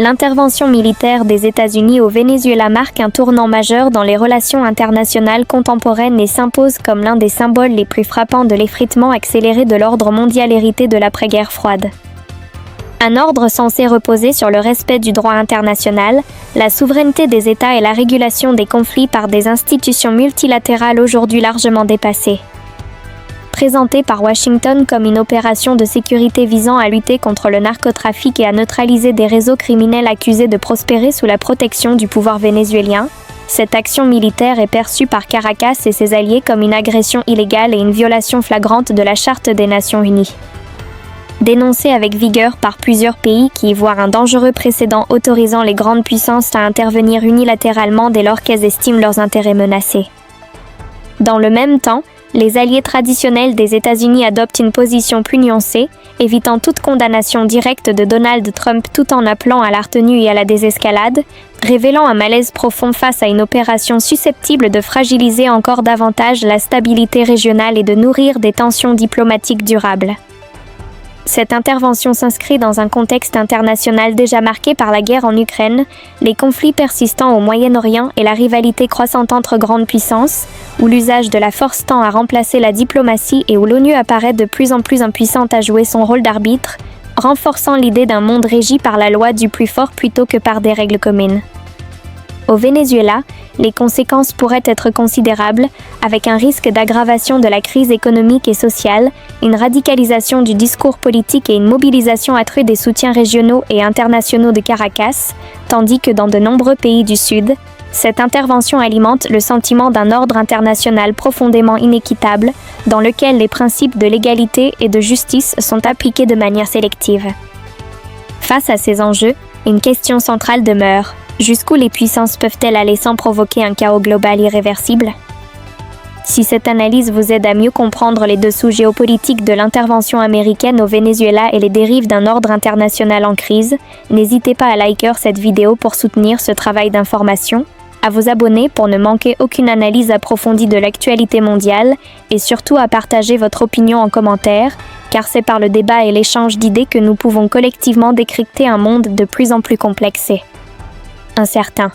L'intervention militaire des États-Unis au Venezuela marque un tournant majeur dans les relations internationales contemporaines et s'impose comme l'un des symboles les plus frappants de l'effritement accéléré de l'ordre mondial hérité de l'après-guerre froide. Un ordre censé reposer sur le respect du droit international, la souveraineté des États et la régulation des conflits par des institutions multilatérales aujourd'hui largement dépassées. Présentée par Washington comme une opération de sécurité visant à lutter contre le narcotrafic et à neutraliser des réseaux criminels accusés de prospérer sous la protection du pouvoir vénézuélien, cette action militaire est perçue par Caracas et ses alliés comme une agression illégale et une violation flagrante de la Charte des Nations Unies. Dénoncée avec vigueur par plusieurs pays qui y voient un dangereux précédent autorisant les grandes puissances à intervenir unilatéralement dès lors qu'elles estiment leurs intérêts menacés. Dans le même temps, les alliés traditionnels des États-Unis adoptent une position plus nuancée, évitant toute condamnation directe de Donald Trump tout en appelant à la retenue et à la désescalade, révélant un malaise profond face à une opération susceptible de fragiliser encore davantage la stabilité régionale et de nourrir des tensions diplomatiques durables. Cette intervention s'inscrit dans un contexte international déjà marqué par la guerre en Ukraine, les conflits persistants au Moyen-Orient et la rivalité croissante entre grandes puissances, où l'usage de la force tend à remplacer la diplomatie et où l'ONU apparaît de plus en plus impuissante à jouer son rôle d'arbitre, renforçant l'idée d'un monde régi par la loi du plus fort plutôt que par des règles communes. Au Venezuela, les conséquences pourraient être considérables, avec un risque d'aggravation de la crise économique et sociale, une radicalisation du discours politique et une mobilisation accrue des soutiens régionaux et internationaux de Caracas, tandis que dans de nombreux pays du Sud, cette intervention alimente le sentiment d'un ordre international profondément inéquitable, dans lequel les principes de légalité et de justice sont appliqués de manière sélective. Face à ces enjeux, une question centrale demeure. Jusqu'où les puissances peuvent-elles aller sans provoquer un chaos global irréversible? Si cette analyse vous aide à mieux comprendre les dessous géopolitiques de l'intervention américaine au Venezuela et les dérives d'un ordre international en crise, n'hésitez pas à liker cette vidéo pour soutenir ce travail d'information, à vous abonner pour ne manquer aucune analyse approfondie de l'actualité mondiale et surtout à partager votre opinion en commentaire, car c'est par le débat et l'échange d'idées que nous pouvons collectivement décrypter un monde de plus en plus complexe et incertain.